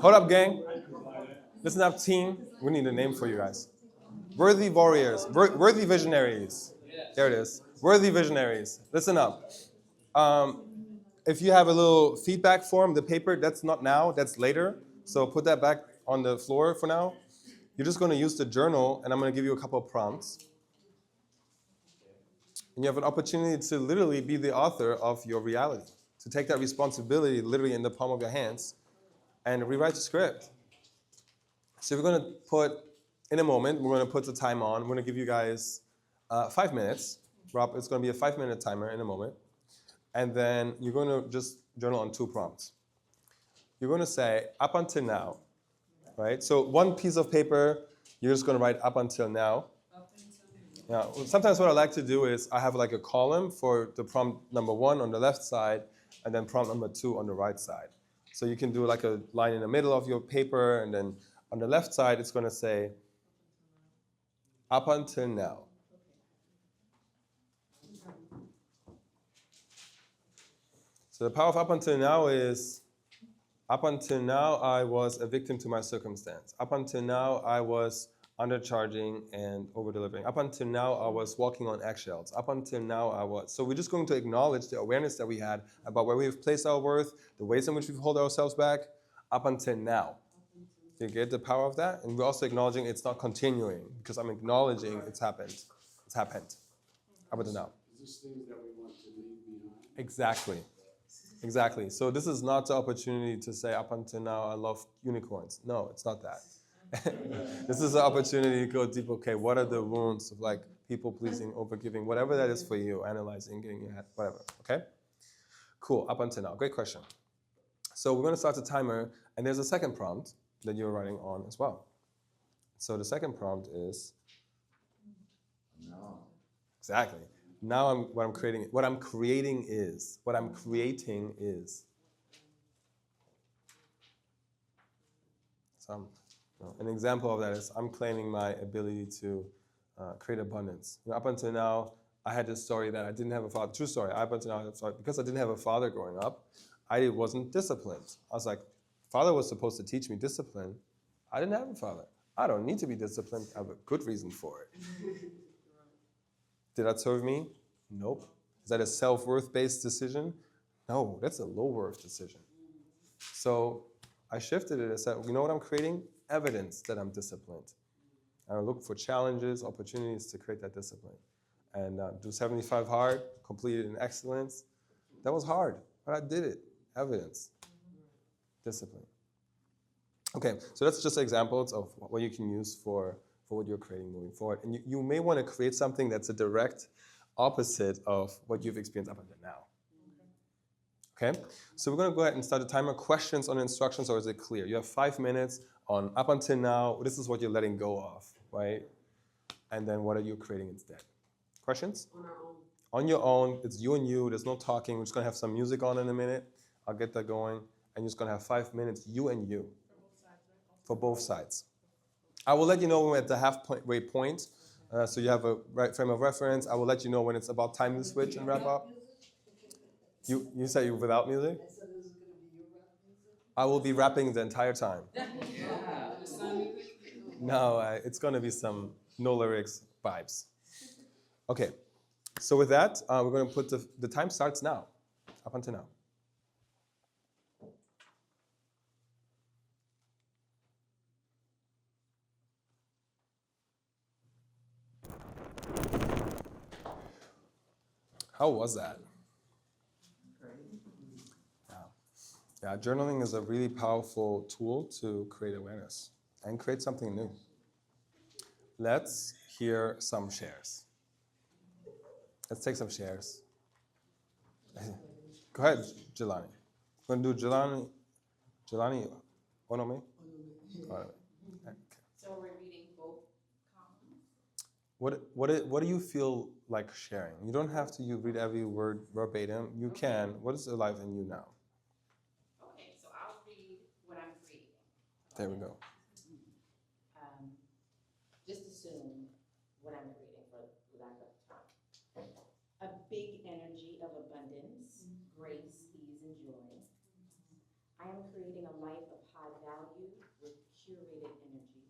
Hold up, gang. Listen up, team. We need a name for you guys. Worthy warriors, worthy visionaries. There it is. Worthy visionaries. Listen up. Um, if you have a little feedback form, the paper, that's not now, that's later. So put that back on the floor for now. You're just going to use the journal, and I'm going to give you a couple of prompts. And you have an opportunity to literally be the author of your reality, to take that responsibility literally in the palm of your hands and rewrite the script. So we're going to put, in a moment, we're going to put the time on. We're going to give you guys 5 minutes. Rob, it's going to be a 5-minute timer in a moment. And then you're going to just journal on 2 prompts. You're going to say, up until now, right? So one piece of paper, you're just going to write up until now. Yeah. Sometimes what I like to do is I have like a column for the prompt number 1 on the left side, and then prompt number 2 on the right side. So you can do like a line in the middle of your paper, and then on the left side, it's going to say, up until now. So the power of up until now is, up until now, I was a victim to my circumstance. Up until now, I was undercharging and over-delivering. Up until now, I was walking on eggshells. Up until now, I was. So we're just going to acknowledge the awareness that we had about where we've placed our worth, the ways in which we hold ourselves back, up until now. You get the power of that? And we're also acknowledging it's not continuing, because I'm acknowledging it's happened. It's happened. Up until now. Is this things that we want to leave behind? Exactly. Exactly. So this is not the opportunity to say, up until now, I love unicorns. No, it's not that. This is the opportunity to go deep. Okay, what are the wounds of like people pleasing, overgiving, whatever that is for you, analyzing, getting your head, whatever. Okay? Cool. Up until now. Great question. So we're going to start the timer, and there's a second prompt that you're writing on as well. So the second prompt is No. exactly. Now what I'm creating is. So an example of that is I'm claiming my ability to create abundance. Up until now, I had this story that I didn't have a father. True story. Up until now, because I didn't have a father growing up, I wasn't disciplined. I was like, father was supposed to teach me discipline. I didn't have a father. I don't need to be disciplined. I have a good reason for it. Did that serve me? Nope. Is that a self-worth-based decision? No, that's a low-worth decision. So I shifted it and said, you know what I'm creating? Evidence that I'm disciplined. I look for challenges, opportunities to create that discipline. And do 75 hard, complete it in excellence. That was hard, but I did it. Evidence. Discipline. Okay, so that's just examples of what you can use for what you're creating moving forward. And you may want to create something that's a direct opposite of what you've experienced up until now. Okay, so we're going to go ahead and start the timer. Questions on instructions, or is it clear? You have 5 minutes on up until now. This is what you're letting go of, right? And then what are you creating instead? Questions? On our own. On your own. It's you and you. There's no talking. We're just going to have some music on in a minute. I'll get that going. And you're just going to have 5 minutes, you and you. For both sides. I will let you know when we're at the halfway point. So you have a right frame of reference. I will let you know when it's about time to switch and wrap up. You said you without music? I said this is going to be your rap music. I will be rapping the entire time. Yeah. No, it's going to be some no lyrics vibes. Okay, so with that, we're going to put the time starts now, up until now. How was that? Yeah, journaling is a really powerful tool to create awareness and create something new. Let's hear some shares. Let's take some shares. Go ahead, Jelani. We're going to do Jelani, Onome? Okay. So we're reading both columns? What do you feel like sharing? You don't have to read every word verbatim. You can. What is alive in you now? Okay, so I'll read what I'm creating. There we go. Just assume what I'm creating for lack of time. A big energy of abundance, grace, ease, and joy. I I am creating a life of high value with curated energy.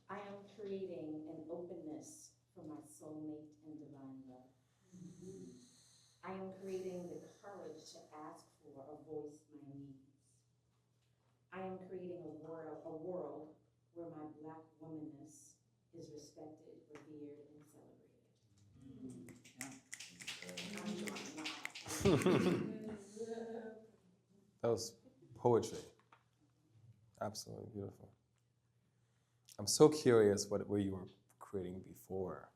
I am creating an openness for my soulmate and divine love. I am creating the courage to ask for or voice my needs. I am creating a world where my Black womanness is respected, revered, and celebrated. That was poetry. Absolutely beautiful. I'm so curious what you were creating before.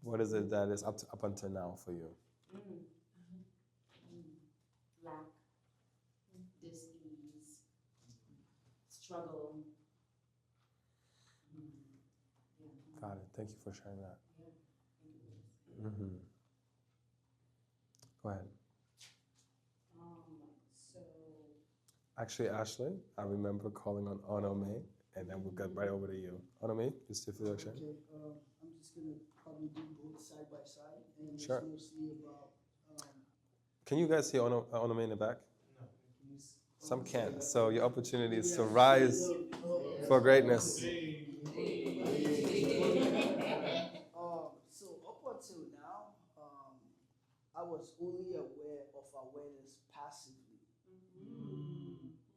What is it that is up until now for you? Lack, dis-ease, struggle. Got it. Thank you for sharing that. Yeah. Go ahead. So Actually, Ashley, I remember calling on Onome, and then we'll get right over to you. Onome, you still feel like sharing? Okay, I'm just gonna probably do both side by side, and Sure. it's mostly about. Can you guys hear Onome in the back? No. Some can't. So your opportunity is to rise for greatness. So up until now, I was only aware of awareness passively,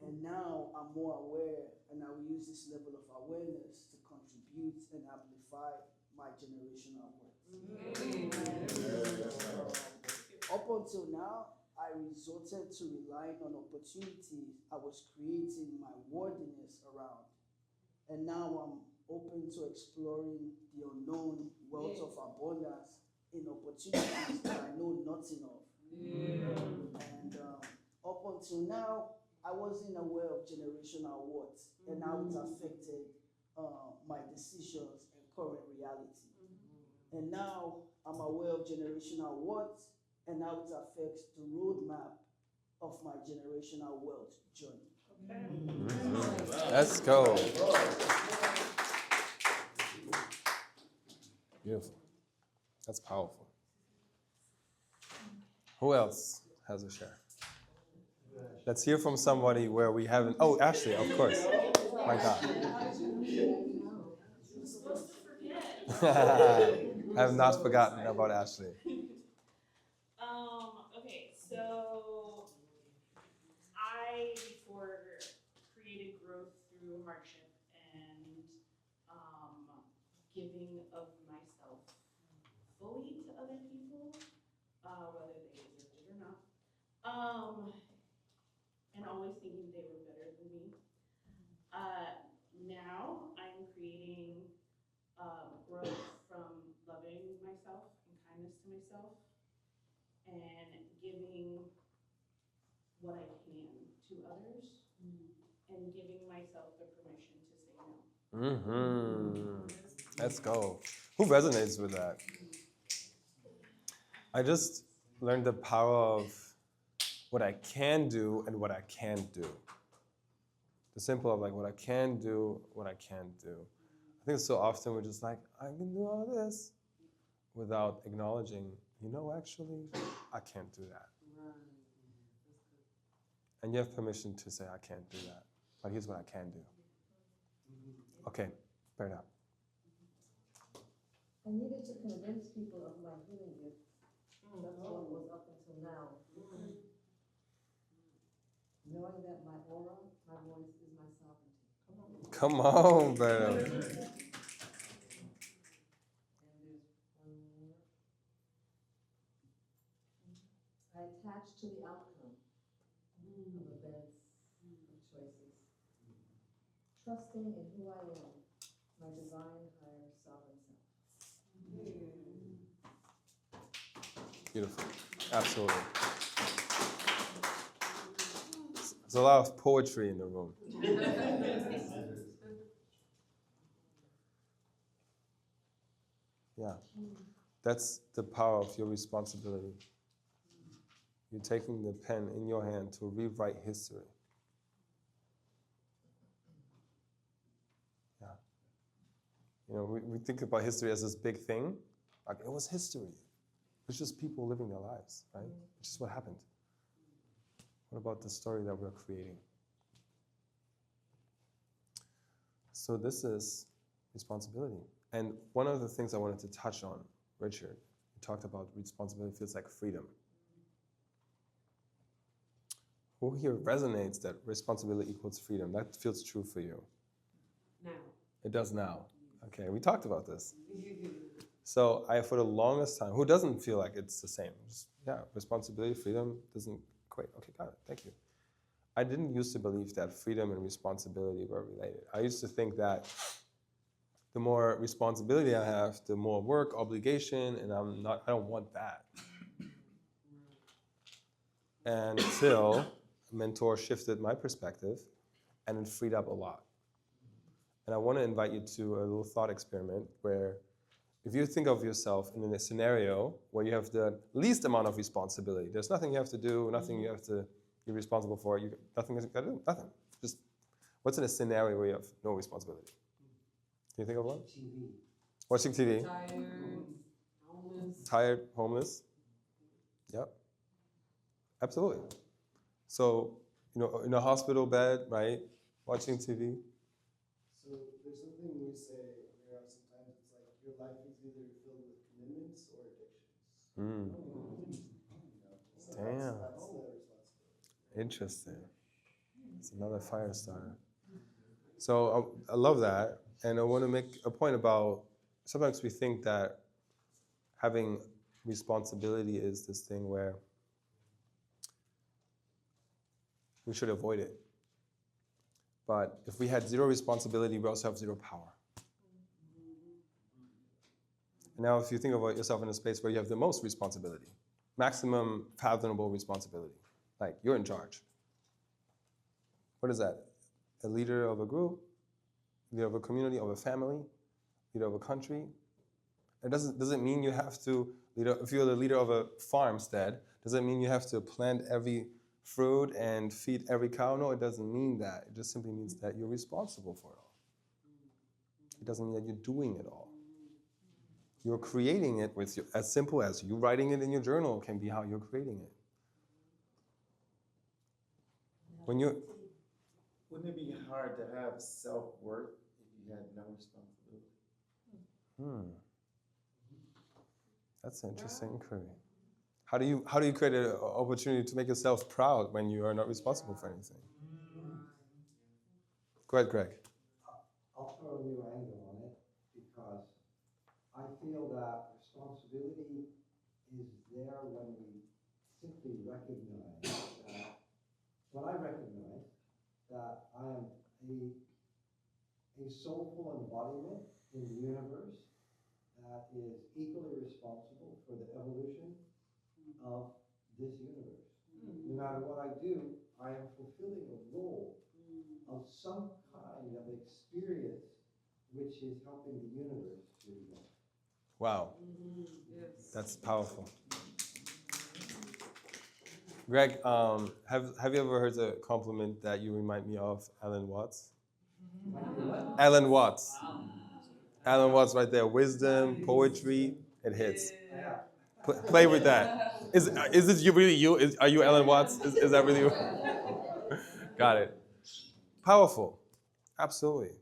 and now I'm more aware, and I will use this level of awareness to contribute and amplify my generational work. Up until now, I resorted to relying on opportunities I was creating my worthiness around. And now I'm open to exploring the unknown wealth of abundance in opportunities that I know nothing of. And up until now, I wasn't aware of generational worth and how it affected my decisions and current reality. And now I'm aware of generational worth and how it affects the roadmap of my generational wealth journey. Let's go. Beautiful. That's powerful. Who else has a share? Let's hear from somebody where we haven't. Oh, Ashley, of course. My God. I have not forgotten about Ashley. Okay, so I before created growth through hardship and giving of myself fully to other people, whether they deserved it or not, and always thinking they were better than me. Now I'm creating growth from loving myself and kindness to myself and giving what I can to others and giving myself the permission to say no. Let's go. Who resonates with that? I just learned the power of what I can do and what I can't do. The simple of like what I can do, what I can't do. I think so often we're just like, I can do all this without acknowledging, actually, I can't do that. And you have permission to say, I can't do that. But here's what I can do. Okay, bear it up. I needed to convince people of my healing gift. That's what was up until now. Knowing that my aura, my voice is my sovereignty. Come on, bear it up. And there's one more. I attach to the outcome of events, of choices. Trusting in who I am, my divine higher sovereign self. Beautiful. Absolutely. There's a lot of poetry in the room. Yeah. That's the power of your responsibility. You're taking the pen in your hand to rewrite history. Yeah. We think about history as this big thing. Like, it was history. It's just people living their lives, right? It's just what happened. What about the story that we're creating? So this is responsibility. And one of the things I wanted to touch on, Richard, you talked about responsibility feels like freedom. Who here resonates that responsibility equals freedom? That feels true for you. Now. It does now. Okay, we talked about this. So for the longest time, who doesn't feel like it's the same? Just, responsibility, freedom doesn't equate. Okay, got it, thank you. I didn't used to believe that freedom and responsibility were related. I used to think that the more responsibility I have, the more work, obligation, and I don't want that. Until a mentor shifted my perspective and it freed up a lot. And I want to invite you to a little thought experiment where if you think of yourself in a scenario where you have the least amount of responsibility, there's nothing you have to do, nothing you have to be responsible for, nothing you got to do, nothing. Just what's in a scenario where you have no responsibility? Can you think of one? TV. Watching TV. Tired, homeless. Tired, homeless. Yep. Absolutely. So, in a hospital bed, right? Watching TV. So there's something we say around sometimes, it's like your life is either filled with commitments or addictions. So Damn. that's the responsibility. Interesting. It's another fire starter. So I love that. And I want to make a point about sometimes we think that having responsibility is this thing where we should avoid it. But if we had zero responsibility, we also have zero power. And now if you think about yourself in a space where you have the most responsibility, maximum fathomable responsibility, like you're in charge. What is that? A leader of a group, leader of a community, of a family, leader of a country. It doesn't mean you have to, if you're the leader of a farmstead, doesn't mean you have to plant every fruit and feed every cow. No, it doesn't mean that. It just simply means that you're responsible for it all. It doesn't mean that you're doing it all. You're creating it with as simple as you writing it in your journal can be how you're creating it. Wouldn't it be hard to have self-worth if you had no responsibility? That's an interesting inquiry. How do you create an opportunity to make yourself proud when you are not responsible for anything? Go ahead, Greg. I'll throw a new angle on it because I feel that responsibility is there when we simply recognize that, when I recognize that I am a soulful embodiment in the universe that is equally responsible for the evolution of this universe. No matter what I do, I am fulfilling a role of some kind of experience which is helping the universe to evolve. Wow, Yes. that's powerful. Greg, have you ever heard the compliment that you remind me of Alan Watts? Alan Watts. Alan Watts right there. Wisdom, poetry, it hits. Play with that. Is this really you? Are you Alan Watts? Is that really you? Got it. Powerful. Absolutely.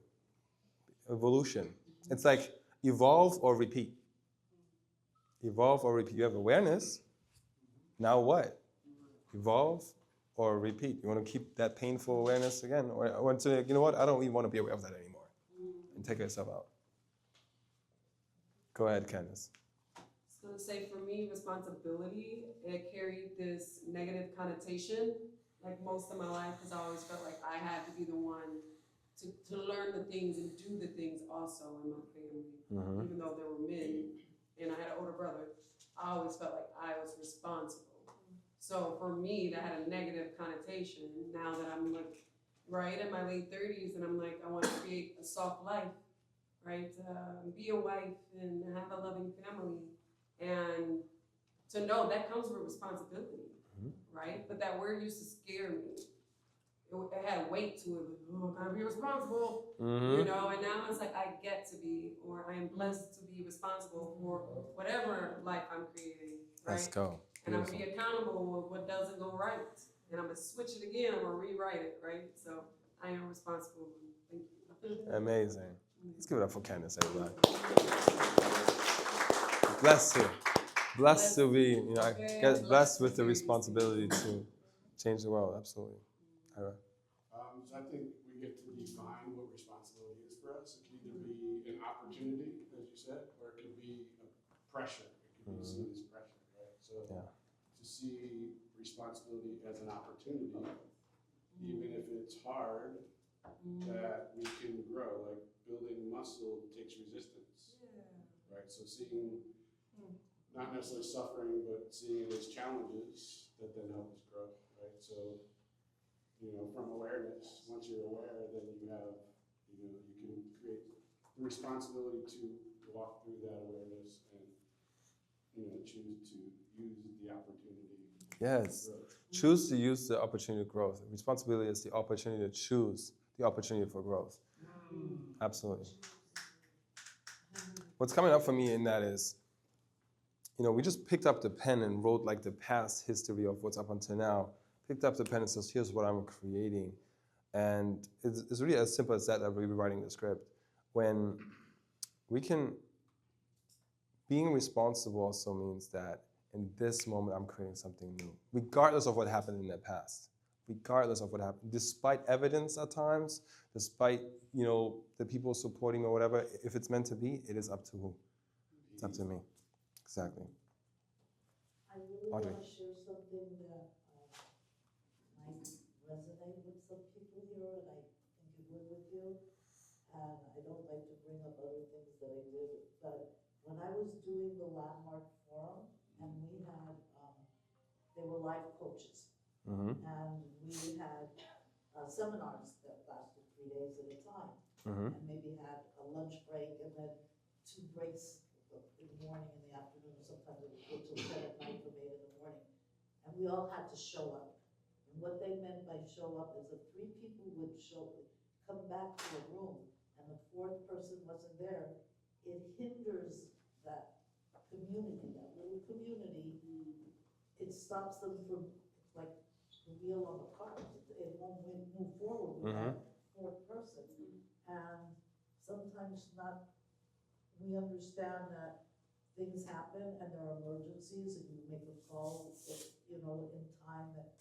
Evolution. It's like evolve or repeat. Evolve or repeat. You have awareness. Now what? Evolve or repeat. You want to keep that painful awareness again? Or I want to, you know what? I don't even want to be aware of that anymore. And take yourself out. Go ahead, Candace. I was going to say, for me, responsibility, it carried this negative connotation, like most of my life, because I always felt like I had to be the one to learn the things and do the things also in my family. Even though there were men and I had an older brother, I always felt like I was responsible. So for me, that had a negative connotation. Now that I'm like right in my late 30s and I'm like, I want to create a soft life, right? Be a wife and have a loving family. And to know that comes with responsibility, right? But that word used to scare me. it had weight to it. Like, oh, I gotta be responsible, Mm-hmm. you know. And now it's like I get to be, or I am blessed to be responsible for whatever life I'm creating, right? Let's go. And I'm Beautiful. gonna be accountable of what doesn't go right, and I'm gonna switch it again. I'm gonna rewrite it, right? So I am responsible. Thank you. Amazing. Let's give it up for Candace, everybody. Blessed to. Blessed to be, you know, I get blessed with the responsibility to change the world. Absolutely. Ira. So I think we get to define what responsibility is for us. It can either be an opportunity, as you said, or it could be a pressure. It could be seen as pressure, right? So to see responsibility as an opportunity, even if it's hard, that we can grow. Like building muscle takes resistance, right? So seeing, not necessarily suffering, but seeing it as challenges that then help us grow, right? So, you know, from awareness, once you're aware, then you have, you know, you can create the responsibility to walk through that awareness and, you know, choose to use the opportunity. Yes. Choose to use the opportunity of growth. Responsibility is the opportunity to choose the opportunity for growth. Absolutely. What's coming up for me in that is, you know, we just picked up the pen and wrote like the past history of what's up until now. Picked up the pen and says, here's what I'm creating. And it's really as simple as that we're rewriting the script. When we can, being responsible also means that in this moment, I'm creating something new, regardless of what happened in the past, regardless of what happened, despite evidence at times, despite, you know, the people supporting or whatever. If it's meant to be, it is up to who? It's up to me. Exactly. I really Audrey. want to share something that might resonate with some people here, and I think it would with you. And I don't like to bring up other things that I did, but when I was doing the Landmark Forum, and we had, they were life coaches, and we had seminars that lasted 3 days at a time, and maybe had a lunch break, and then 2 breaks in the morning, in the afternoon, or sometimes it would go till 10 at night from 8 in the morning. And we all had to show up. And what they meant by show up is if 3 people would come back to a room and the 4th person wasn't there, it hinders that community, that little community. It stops them from, it's like the wheel on the car. It won't move forward with that 4th person. And sometimes we understand that things happen and there are emergencies and you make a call, you know, in time that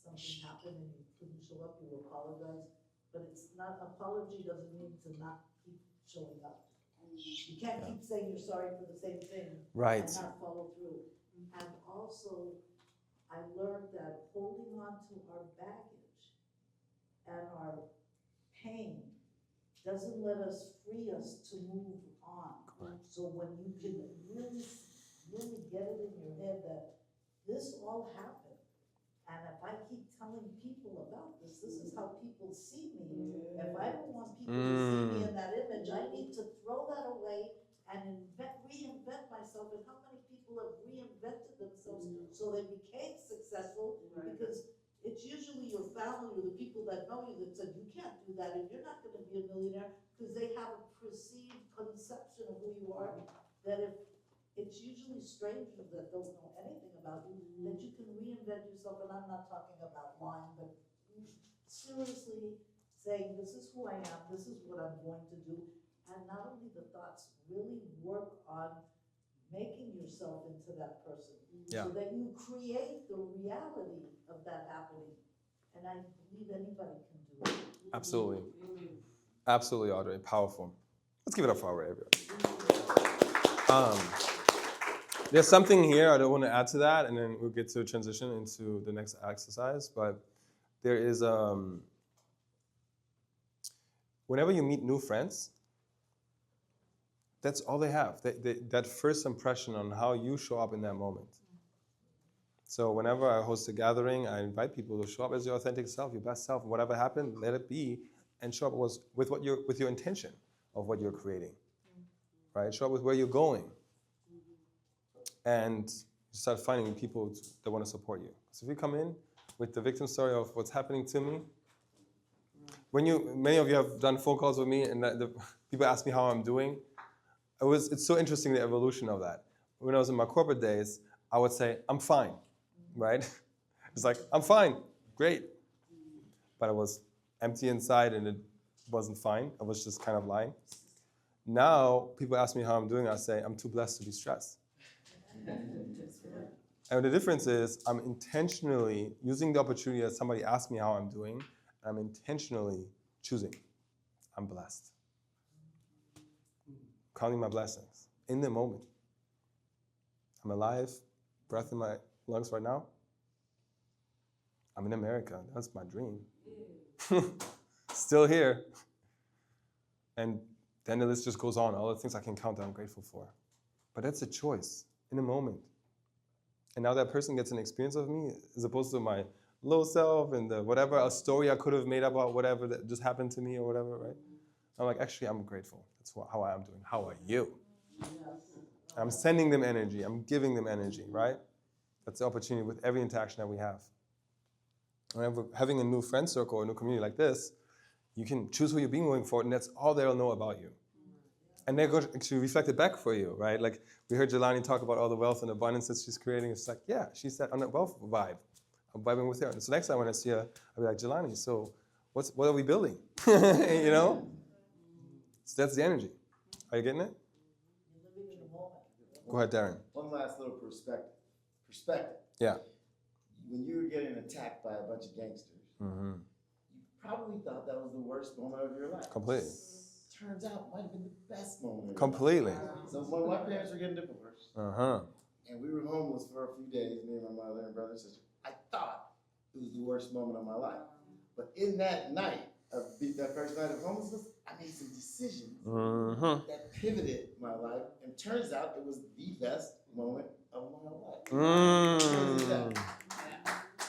something happened and you couldn't show up, you apologize. But it's not, apology doesn't mean to not keep showing up. You can't keep saying you're sorry for the same thing and not follow through. And also, I learned that holding on to our baggage and our pain doesn't let us free us to move on. Correct. So when you can really, really get it in your head that this all happened, and if I keep telling people about this, this is how people see me. If I don't want people to see me in that image, I need to throw that away and reinvent myself. And how many people have reinvented themselves so they became successful? Because it's usually your family or the people that know you that said, you can't do that and you're not going to be a millionaire, because they have a perceived conception of who you are, that if it's usually strangers that don't know anything about you, that you can reinvent yourself. And I'm not talking about lying, but seriously saying, this is who I am, this is what I'm going to do. And not only the thoughts, really work on making yourself into that person, so that you create the reality of that happening. And I believe anybody can do it. Absolutely. Absolutely, Audrey. Powerful. Let's give it up for Audrey. There's something here I don't want to add to that, and then we'll get to transition into the next exercise. But there is, whenever you meet new friends, that's all they have. That first impression on how you show up in that moment. So whenever I host a gathering, I invite people to show up as your authentic self, your best self. Whatever happened, let it be, and show up with your intention of what you're creating. Right? Show up with where you're going. And you start finding people that want to support you. So if you come in with the victim story of what's happening to me, many of you have done phone calls with me, and the people ask me how I'm doing. It's so interesting, the evolution of that. When I was in my corporate days, I would say, I'm fine, right? It's like, I'm fine, great. But I was empty inside and it wasn't fine. I was just kind of lying. Now, people ask me how I'm doing, I say, I'm too blessed to be stressed. And the difference is, I'm intentionally using the opportunity that somebody asked me how I'm doing, and I'm intentionally choosing. I'm blessed. Counting my blessings in the moment. I'm alive, breath in my lungs right now. I'm in America. That's my dream. Still here. And then the list just goes on. All the things I can count that I'm grateful for. But that's a choice in a moment. And now that person gets an experience of me as opposed to my low self and whatever, a story I could have made about whatever that just happened to me or whatever, right? I'm like, actually, I'm grateful. That's how I am doing. How are you? I'm sending them energy. I'm giving them energy, right? That's the opportunity with every interaction that we have. Whenever having a new friend circle or a new community like this, you can choose who you're being going for, and that's all they'll know about you. And they're going to actually reflect it back for you, right? Like we heard Jelani talk about all the wealth and abundance that she's creating. It's like, yeah, she's that on a wealth vibe. I'm vibing with her. And so next time when I see her, I'll be like, Jelani, so what are we building? You know? So that's the energy. Are you getting it? Go ahead, Darren. One last little perspective. Yeah. When you were getting attacked by a bunch of gangsters, you probably thought that was the worst moment of your life. Completely. Turns out it might have been the best moment of your Completely. life. So when my parents were getting divorced, and we were homeless for a few days, me and my mother and brother and sister, I thought it was the worst moment of my life. But in that night, that first night of homelessness, I made some decisions that pivoted my life, and turns out it was the best moment of my life.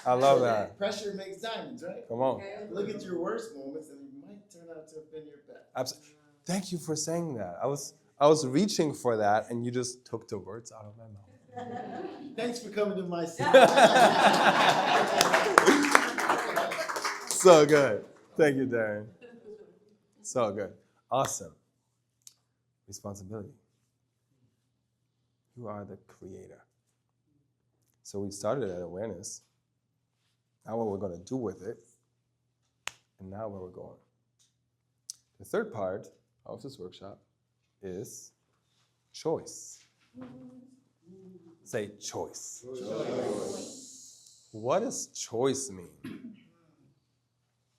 I love that. Pressure makes diamonds, right? Come on. Look at your worst moments, and it might turn out to have been your best. Absolutely. Thank you for saying that. I was reaching for that, and you just took the words out of my mouth. Thanks for coming to my city. So good. Thank you, Darren. So good. Awesome. Responsibility. You are the creator. So we started at awareness. Now what we're going to do with it. And now where we're going. The third part of this workshop is choice. Say choice. What does choice mean?